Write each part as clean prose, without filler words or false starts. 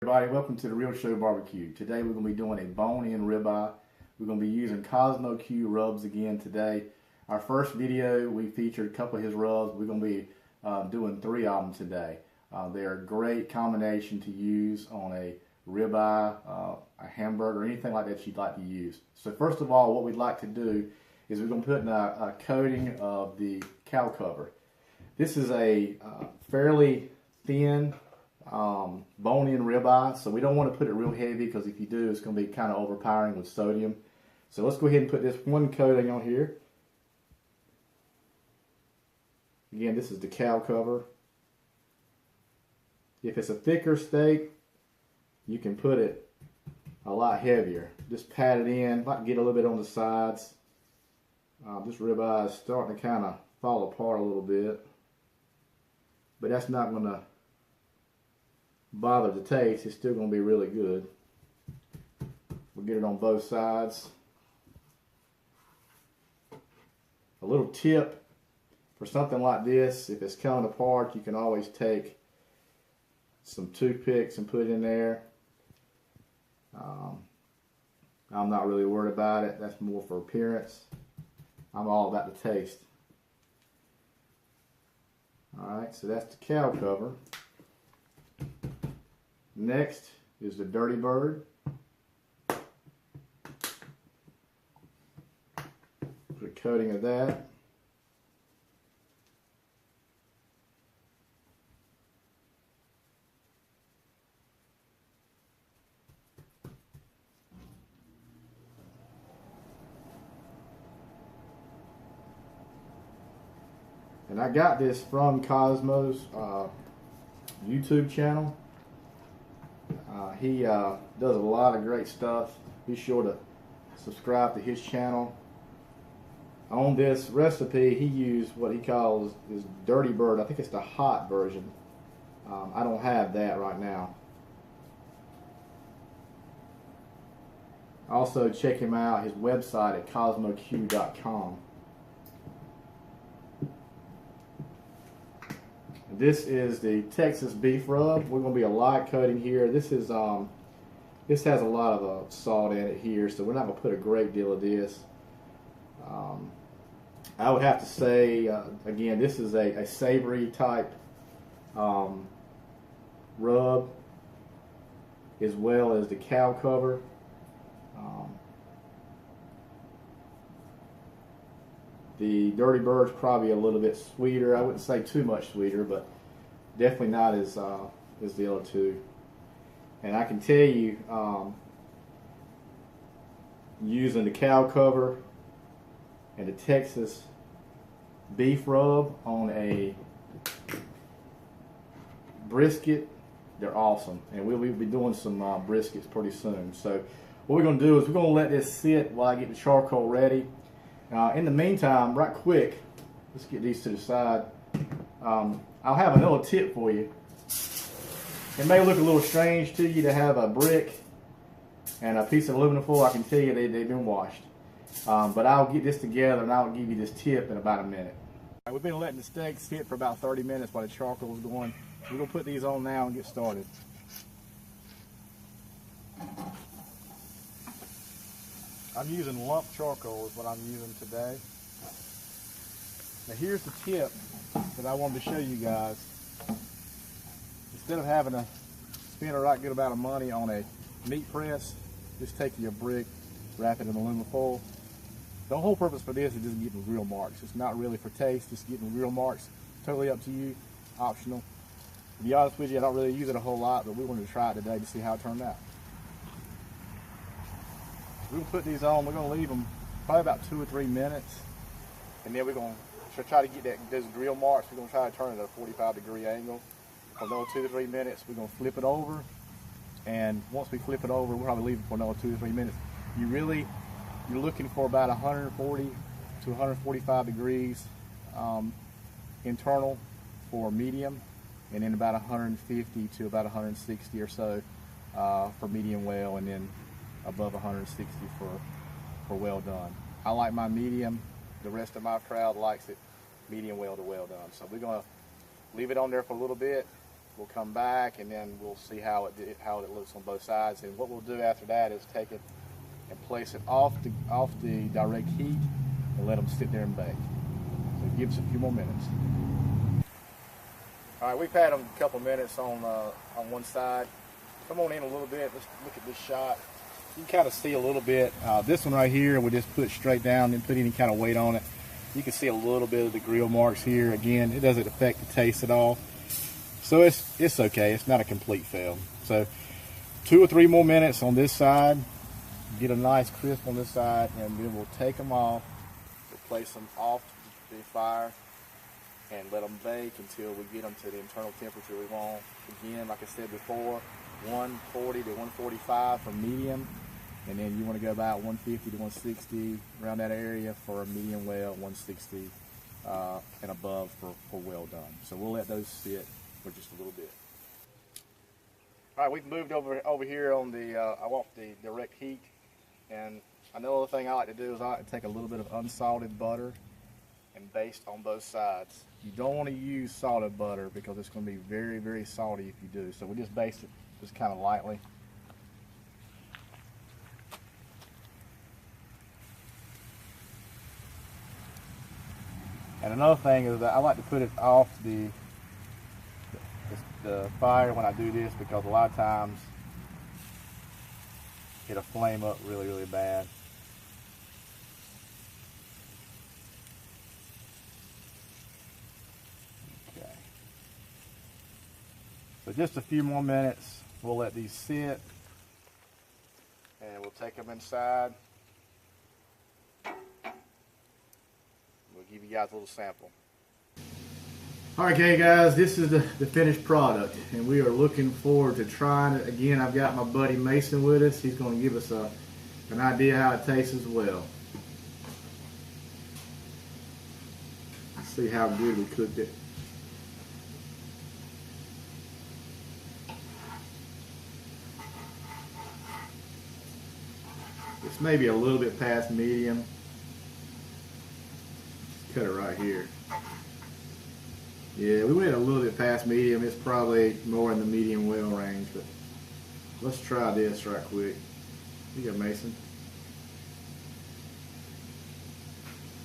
Everybody, welcome to the Real Show Barbecue. Today we're going to be doing a bone-in ribeye. We're going to be using Kosmos Q rubs again today. Our first video, we featured a couple of his rubs. We're going to be doing 3 of them today. They're a great combination to use on a ribeye, a hamburger, anything like that you'd like to use. So first of all, what we'd like to do is we're going to put in a coating of the cow cover. This is a fairly thin bone-in ribeye, so we don't want to put it real heavy because if you do, it's going to be kind of overpowering with sodium. So let's go ahead and put this one coating on here. Again, this is the cow cover. If it's a thicker steak, you can put it a lot heavier. Just pat it in, might get a little bit on the sides. This ribeye is starting to kind of fall apart a little bit, but that's not going to bother the taste. It's still going to be really good. We'll get it on both sides. A little tip for something like this, if it's coming apart, you can always take some toothpicks and put it in there. I'm not really worried about it. That's more for appearance. I'm all about the taste. Alright, so that's the cow cover. Next is the Dirty Bird. Put a coating of that. And I got this from Kosmos YouTube channel. He does a lot of great stuff. Be sure to subscribe to his channel. On this recipe, he used what he calls his Dirty Bird. I think it's the hot version. I don't have that right now. Also, check him out, his website at kosmosq.com. This is the Texas beef rub. We're going to be a light coating here. This has a lot of salt in it here, so we're not going to put a great deal of this. I would have to say, again, this is a savory type rub, as well as the cow cover. The Dirty Bird's probably a little bit sweeter. I wouldn't say too much sweeter, but definitely not as the other two. And I can tell you, using the cow cover and the Texas beef rub on a brisket, they're awesome. And we'll be doing some briskets pretty soon. So what we're going to do is we're going to let this sit while I get the charcoal ready. In the meantime, right quick, let's get these to the side. I'll have another tip for you. It may look a little strange to you to have a brick and a piece of aluminum foil. I can tell you they've been washed. But I'll get this together and I'll give you this tip in about a minute. We've been letting the steak sit for about 30 minutes while the charcoal is going. We're going to put these on now and get started. I'm using lump charcoal is what I'm using today. Now here's the tip that I wanted to show you guys. Instead of having to spend a right good amount of money on a meat press, just take your brick, wrap it in aluminum foil. The whole purpose for this is just getting real marks. It's not really for taste, just getting real marks. Totally up to you, optional. To be honest with you, I don't really use it a whole lot, but we wanted to try it today to see how it turned out. We're going to put these on. We're going to leave them probably about 2 or 3 minutes, and then we're going to try to get those grill marks. We're going to try to turn it at a 45-degree angle. For another 2 to 3 minutes, we're going to flip it over, and once we flip it over, we'll probably leave it for another 2 to 3 minutes. You're looking for about 140 to 145 degrees internal for medium, and then about 150 to about 160 or so for medium well, and then above 160 for well done. I like my medium. The rest of my crowd likes it medium well to well done. So we're going to leave it on there for a little bit, We'll come back and then we'll see how it looks on both sides. And what we'll do after that is take it and place it off the direct heat and let them sit there and bake. So give us a few more minutes. All right, we've had them a couple minutes on one side. Come on in a little bit. Let's look at this shot. You can kind of see a little bit. This one right here, we just put straight down, didn't put any kind of weight on it. You can see a little bit of the grill marks here. Again, it doesn't affect the taste at all. So it's okay. It's not a complete fail. So 2 or 3 more minutes on this side. Get a nice crisp on this side, and then we'll take them off. We'll place them off the fire and let them bake until we get them to the internal temperature we want. Again, like I said before, 140 to 145 for medium, and then you want to go about 150 to 160 around that area for a medium well, 160 and above for well done. So we'll let those sit for just a little bit. All right, we've moved over here on the I want the direct heat, and another thing I like to do is I like to take a little bit of unsalted butter and baste on both sides. You don't want to use salted butter because it's going to be very, very salty if you do. So we just baste it just kind of lightly. And another thing is that I like to put it off the fire when I do this, because a lot of times it'll flame up really, really bad. Okay. So just a few more minutes. We'll let these sit, and we'll take them inside. We'll give you guys a little sample. Okay guys, this is the finished product, and we are looking forward to trying it. Again, I've got my buddy Mason with us. He's going to give us an idea how it tastes as well. Let's see how good we cooked it. It's maybe a little bit past medium. Cut it right here. Yeah, we went a little bit past medium. It's probably more in the medium well range, but let's try this right quick. You go, Mason.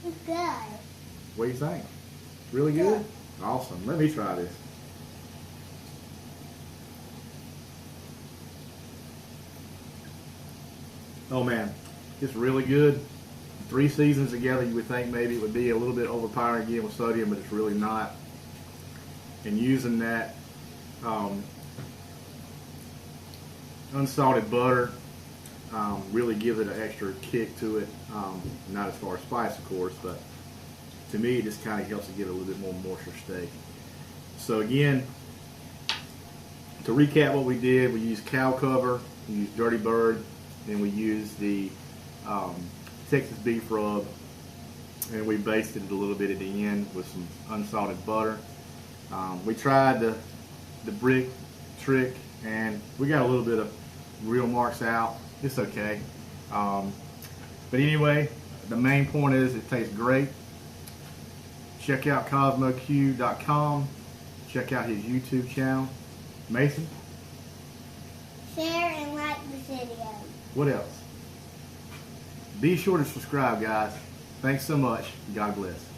It's good. What do you think? Really good? Awesome. Let me try this. Oh man, it's really good. 3 seasons together, you would think maybe it would be a little bit overpowering again with sodium, but it's really not. And using that unsalted butter really gives it an extra kick to it. Not as far as spice, of course, but to me, it just kind of helps to get a little bit more moisture steak. So again, to recap what we did, we used cow cover, we used dirty bird, and we used the Texas beef rub, and we basted it a little bit at the end with some unsalted butter. We tried the brick trick, and we got a little bit of real marks out. It's okay. But anyway, the main point is it tastes great. Check out KosmosQ.com. Check out his YouTube channel. Mason? Share and like the video. What else? Be sure to subscribe, guys. Thanks so much. God bless.